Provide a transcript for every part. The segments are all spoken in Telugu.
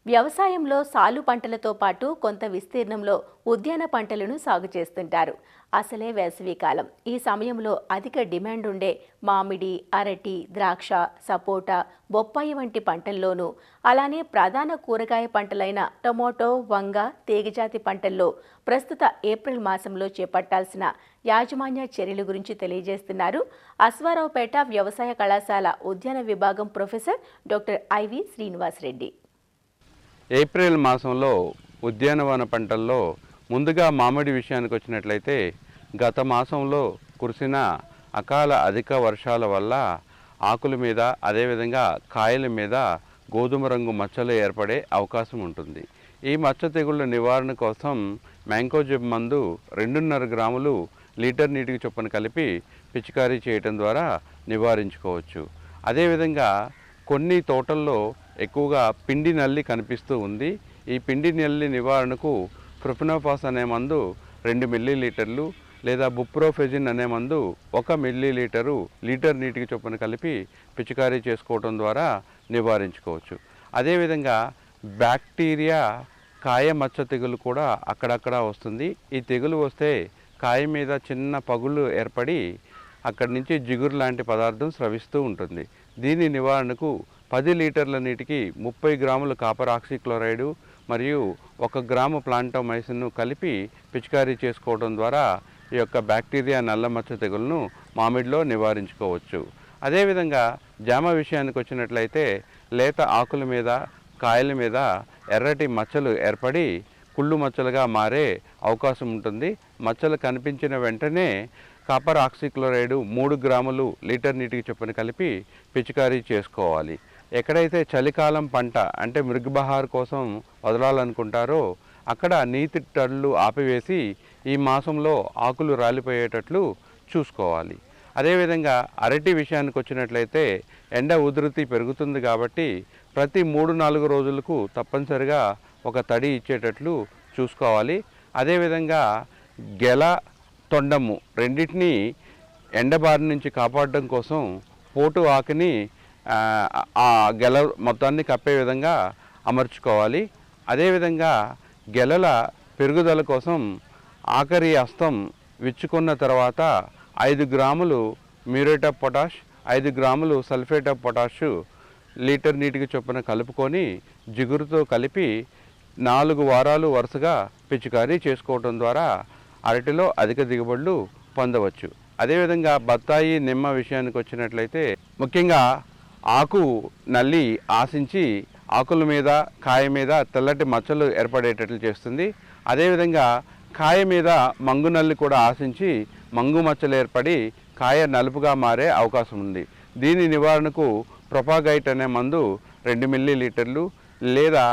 వ్యవసాయంలో సాలు పంటలతో పాటు కొంత విస్తీర్ణంలో ఉద్యాన పంటలను సాగు చేస్తుంటారు. అసలే వేసవికాలం. ఈ సమయంలో అధిక డిమాండ్ ఉండే మామిడి, అరటి, ద్రాక్ష, సపోటా, బొప్పాయి వంటి పంటల్లోనూ, అలానే ప్రధాన కూరగాయ పంటలైన టొమాటో, వంగ, తీగజాతి పంటల్లో ప్రస్తుత ఏప్రిల్ మాసంలో చేపట్టాల్సిన యాజమాన్య చర్యల గురించి తెలియజేస్తున్నారు అశ్వారావుపేట వ్యవసాయ కళాశాల ఉద్యాన విభాగం professor doctor IV Srinivasa Reddy. April మాసంలో ఉద్యానవన పంటల్లో ముందుగా మామిడి విషయానికి వచ్చినట్లయితే గత మాసంలో కురిసిన అధిక వర్షాల వల్ల ఆకుల మీద అదేవిధంగా కాయల మీద గోధుమ రంగు మచ్చలు ఏర్పడే అవకాశం ఉంటుంది. ఈ మచ్చ తెగుళ్ళ నివారణ కోసం మ్యాంకోజెబ్ మందు 2.5 గ్రాములు లీటర్ నీటికి చొప్పున కలిపి పిచికారీ చేయటం ద్వారా నివారించుకోవచ్చు. అదేవిధంగా కొన్ని తోటల్లో ఎక్కువగా పిండి నల్లి కనిపిస్తూ ఉంది. ఈ పిండి నల్లి నివారణకు ప్రొఫెనోఫాస్ అనే మందు 2 మిల్లీలీటర్లు లేదా బుప్రోఫెజిన్ అనే మందు 1 మిల్లీలీటరు లీటర్ నీటికి చొప్పున కలిపి పిచికారీ చేసుకోవడం ద్వారా నివారించుకోవచ్చు. అదేవిధంగా బ్యాక్టీరియా కాయ మచ్చ తెగులు కూడా అక్కడక్కడ వస్తుంది. ఈ తెగులు వస్తే కాయ మీద చిన్న పగుళ్ళు ఏర్పడి అక్కడి నుంచి జిగురు లాంటి పదార్థం స్రవిస్తూ ఉంటుంది. దీని నివారణకు 10 లీటర్ల నీటికి 30 గ్రాముల కాపర్ ఆక్సిక్లోరైడ్ మరియు 1 గ్రాము ప్లాంటోమైసిన్ను కలిపి పిచికారీ చేసుకోవడం ద్వారా ఈ యొక్క బ్యాక్టీరియా నల్ల మచ్చ తెగులను మామిడిలో నివారించుకోవచ్చు. అదేవిధంగా జామ విషయానికి వచ్చినట్లయితే లేత ఆకుల మీద కాయల మీద ఎర్రటి మచ్చలు ఏర్పడి కుళ్ళు మచ్చలుగా మారే అవకాశం ఉంటుంది. మచ్చలు కనిపించిన వెంటనే కాపర్ ఆక్సిక్లోరైడ్ 3 గ్రాములు లీటర్ నీటికి చొప్పున కలిపి పిచికారీ చేసుకోవాలి. ఎక్కడైతే చలికాలం పంట అంటే మృగబహార్ కోసం వదలాలనుకుంటారో అక్కడ నీటి టళ్ళు ఆపివేసి ఈ మాసంలో ఆకులు రాలిపోయేటట్లు చూసుకోవాలి. అదేవిధంగా అరటి విషయానికి వచ్చినట్లయితే ఎండ ఉధృతి పెరుగుతుంది కాబట్టి ప్రతి 3-4 రోజులకు తప్పనిసరిగా ఒక తడి ఇచ్చేటట్లు చూసుకోవాలి. అదేవిధంగా గెల, తొండము రెండింటినీ ఎండబారి నుంచి కాపాడడం కోసం పోటు ఆకుని ఆ గెల మొత్తాన్ని కప్పే విధంగా అమర్చుకోవాలి. అదేవిధంగా గెలల పెరుగుదల కోసం ఆఖరి హస్తం విచ్చుకున్న తర్వాత 5 గ్రాములు మ్యూరేట్ ఆఫ్ పొటాష్, 5 గ్రాములు సల్ఫేట్ ఆఫ్ పొటాష్ లీటర్ నీటికి చొప్పున కలుపుకొని జిగురుతో కలిపి 4 వారాలు వరుసగా పిచికారీ చేసుకోవడం ద్వారా అరటిలో అధిక దిగుబడులు పొందవచ్చు. అదేవిధంగా బత్తాయి, నిమ్మ విషయానికి వచ్చినట్లయితే ముఖ్యంగా ఆకు నల్లి ఆశించి ఆకుల మీద కాయ మీద తెల్లటి మచ్చలు ఏర్పడేటట్లు చేస్తుంది. అదేవిధంగా కాయ మీద మంగు నల్లి కూడా ఆశించి మంగు మచ్చలు ఏర్పడి కాయ నలుపుగా మారే అవకాశం ఉంది. దీని నివారణకు ప్రొపాగైట్ అనే మందు 2 మిల్లీలీటర్లు లేదా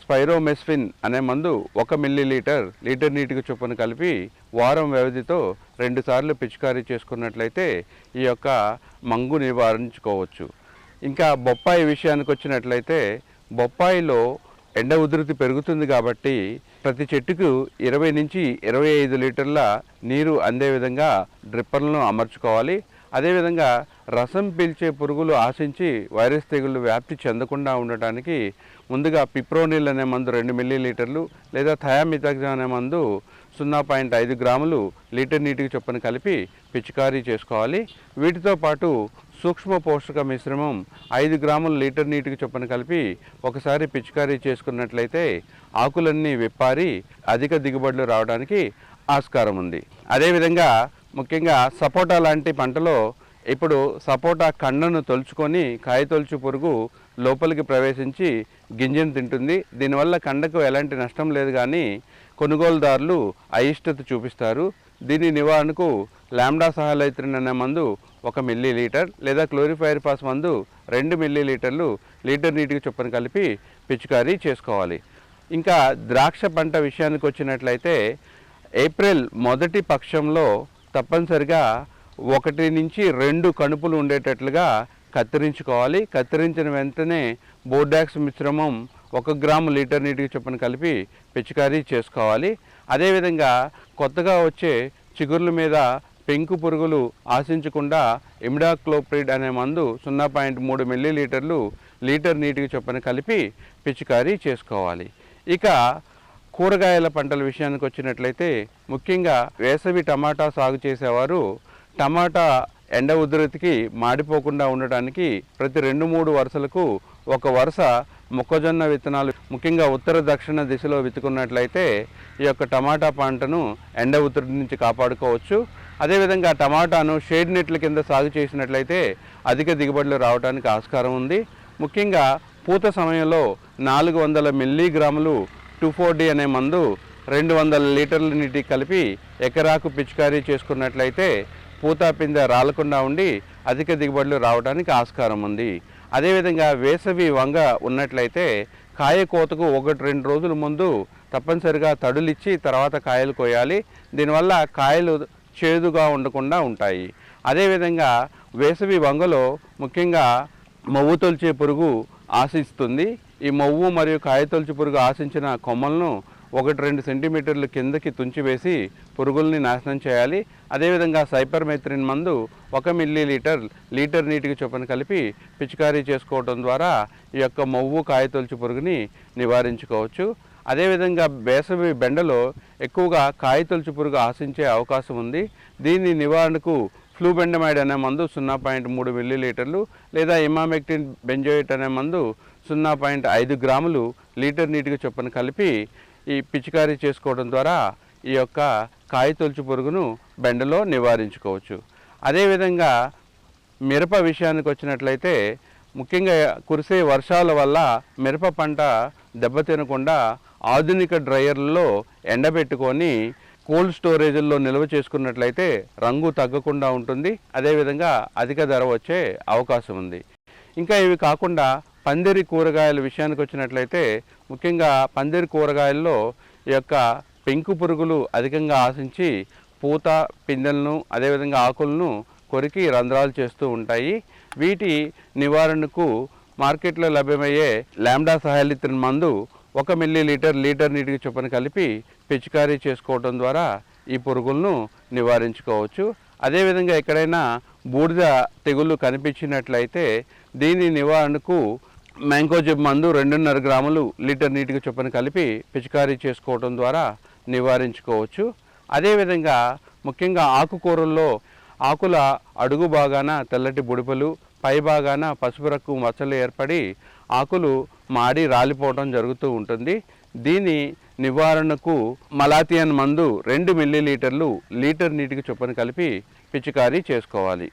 స్పైరోమెస్ఫిన్ అనే మందు 1 మిల్లీలీటర్ లీటర్ నీటికి చొప్పున కలిపి వారం వ్యవధితో 2 సార్లు పిచికారీ చేసుకున్నట్లయితే ఈ యొక్క మంగు నివారించుకోవచ్చు. ఇంకా బొప్పాయి విషయానికి వచ్చినట్లయితే బొప్పాయిలో ఎండ ఉధృతి పెరుగుతుంది కాబట్టి ప్రతి చెట్టుకు 20 నుంచి 25 లీటర్ల నీరు అందే విధంగా డ్రిప్పర్లను అమర్చుకోవాలి. అదేవిధంగా రసం పీల్చే పురుగులు ఆశించి వైరస్ తెగుళ్ళు వ్యాప్తి చెందకుండా ఉండటానికి ముందుగా పిప్రోనిల్ అనే మందు 2 మిల్లీలీటర్లు లేదా థయామిథాక్సామ్ అనే మందు 0.5 గ్రాములు లీటర్ నీటికి చొప్పున కలిపి పిచికారీ చేసుకోవాలి. వీటితో పాటు సూక్ష్మ పోషక మిశ్రమం 5 గ్రాములు లీటర్ నీటికి చొప్పున కలిపి ఒకసారి పిచికారీ చేసుకున్నట్లయితే ఆకులన్నీ విప్పారి అధిక దిగుబడులు రావడానికి ఆస్కారం ఉంది. అదేవిధంగా ముఖ్యంగా సపోటా లాంటి పంటలో ఇప్పుడు సపోటా కండను తొలుచుకొని కాయతొలుచు పురుగు లోపలికి ప్రవేశించి గింజను తింటుంది. దీనివల్ల కండకు ఎలాంటి నష్టం లేదు, కానీ కొనుగోలుదారులు అయిష్టత చూపిస్తారు. దీని నివారణకు లాంబ్డా సహాలైత్రిన్ అనే మందు 1 మిల్లీలీటర్ లేదా క్లోరిఫైరిఫాస్ మందు 2 మిల్లీలీటర్లు లీటర్ నీటికి చొప్పున కలిపి పిచికారీ చేసుకోవాలి. ఇంకా ద్రాక్ష పంట విషయానికి వచ్చినట్లయితే ఏప్రిల్ మొదటి పక్షంలో తప్పనిసరిగా 1 నుంచి 2 కణుపులు ఉండేటట్లుగా కత్తిరించుకోవాలి. కత్తిరించిన వెంటనే బోర్డాక్స్ మిశ్రమం 1 గ్రాము లీటర్ నీటికి చొప్పున కలిపి పిచికారీ చేసుకోవాలి. అదేవిధంగా కొత్తగా వచ్చే చిగుర్ల మీద పెంకు పురుగులు ఆశించకుండా ఇమిడాక్లోప్రిడ్ అనే మందు 0.3 మిల్లీలీటర్లు లీటర్ నీటికి చొప్పున కలిపి పిచికారీ చేసుకోవాలి. ఇక కూరగాయల పంటల విషయానికి వచ్చినట్లయితే ముఖ్యంగా వేసవి టమాటా సాగు చేసేవారు టమాటా ఎండ ఉధృతికి మాడిపోకుండా ఉండటానికి ప్రతి 2-3 వరుసలకు ఒక వరుస మొక్కజొన్న విత్తనాలు ముఖ్యంగా ఉత్తర దక్షిణ దిశలో విత్తుకున్నట్లయితే ఈ యొక్క టమాటా పంటను ఎండ ఉధృతి నుంచి కాపాడుకోవచ్చు. అదేవిధంగా టమాటాను షేడ్ నెట్ల కింద సాగు చేసినట్లయితే అధిక దిగుబడులు రావడానికి ఆస్కారం ఉంది. ముఖ్యంగా పూత సమయంలో 400 మిల్లీగ్రాములు 2,4-D అనే మందు 200 లీటర్ల నీటికి కలిపి ఎకరాకు పిచికారీ చేసుకున్నట్లయితే పూత పిందె రాలకుండా ఉండి అధిక దిగుబడులు రావడానికి ఆస్కారం ఉంది. అదేవిధంగా వేసవి వంగ ఉన్నట్లయితే కాయ కోతకు 1-2 రోజుల ముందు తప్పనిసరిగా తడులిచ్చి తర్వాత కాయలు కోయాలి. దీనివల్ల కాయలు చేదుగా ఉండకుండా ఉంటాయి. అదేవిధంగా వేసవి వంగలో ముఖ్యంగా మొవ్వు తొలిచే పురుగు ఆశిస్తుంది. ఈ మొవ్వు మరియు కాయ తొలిచే పురుగు ఆశించిన కొమ్మలను 1-2 సెంటీమీటర్లు కిందకి తుంచివేసి పురుగుల్ని నాశనం చేయాలి. అదేవిధంగా సైపర్మెత్రిన్ మందు 1 మిల్లీలీటర్ లీటర్ నీటికి చొప్పున కలిపి పిచికారీ చేసుకోవడం ద్వారా ఈ యొక్క మొవ్వు కాయ తొలిచే పురుగుని నివారించుకోవచ్చు. అదేవిధంగా వేసవి బెండలో ఎక్కువగా కాయ తొలిచే పురుగు ఆశించే అవకాశం ఉంది. దీని నివారణకు ఫ్లూబెండమైడ్ అనే మందు 0.3 మిల్లీలీటర్లు లేదా ఇమామెక్టిన్ బెంజోయేట్ అనే మందు 0.5 గ్రాములు లీటర్ నీటికి చొప్పున కలిపి ఈ పిచికారీ చేసుకోవడం ద్వారా ఈ యొక్క కాయ తొలిచే పురుగును బెండలో నివారించుకోవచ్చు. అదేవిధంగా మిరప విషయానికి వచ్చినట్లయితే ముఖ్యంగా కురిసే వర్షాల వల్ల మిరప పంట దెబ్బతినకుండా ఆధునిక డ్రైయర్లలో ఎండబెట్టుకొని కోల్డ్ స్టోరేజ్ల్లో నిల్వ చేసుకున్నట్లయితే రంగు తగ్గకుండా ఉంటుంది. అదేవిధంగా అధిక ధర వచ్చే అవకాశం ఉంది. ఇంకా ఇవి కాకుండా పందిరి కూరగాయల విషయానికి వచ్చినట్లయితే ముఖ్యంగా పందిరి కూరగాయల్లో ఈ యొక్క పెంకు పురుగులు అధికంగా ఆశించి పూత పిందెలను అదేవిధంగా ఆకులను కొరికి రంధ్రాలు చేస్తూ ఉంటాయి. వీటి నివారణకు మార్కెట్లో లభ్యమయ్యే లాంబ్డా సహాలిత్రిన్ మందు 1 మిల్లీలీటర్ లీటర్ నీటికి చొప్పున కలిపి పిచికారీ చేసుకోవడం ద్వారా ఈ పురుగులను నివారించుకోవచ్చు. అదేవిధంగా ఎక్కడైనా బూడిద తెగుళ్ళు కనిపించినట్లయితే దీని నివారణకు మ్యాంకోజెబ్ మందు 2.5 గ్రాములు లీటర్ నీటికి చొప్పున కలిపి పిచికారీ చేసుకోవడం ద్వారా నివారించుకోవచ్చు. అదేవిధంగా ముఖ్యంగా ఆకుకూరల్లో ఆకుల అడుగు భాగాన తెల్లటి బుడిపలు పై భాగాన పసుపు రంగు మచ్చలు ఏర్పడి ఆకులు మాడి రాలిపోవడం జరుగుతూ ఉంటుంది. దీని నివారణకు మలాథియన్ మందు 2 మిల్లీలీటర్లు లీటర్ నీటికి చొప్పున కలిపి పిచికారీ చేసుకోవాలి.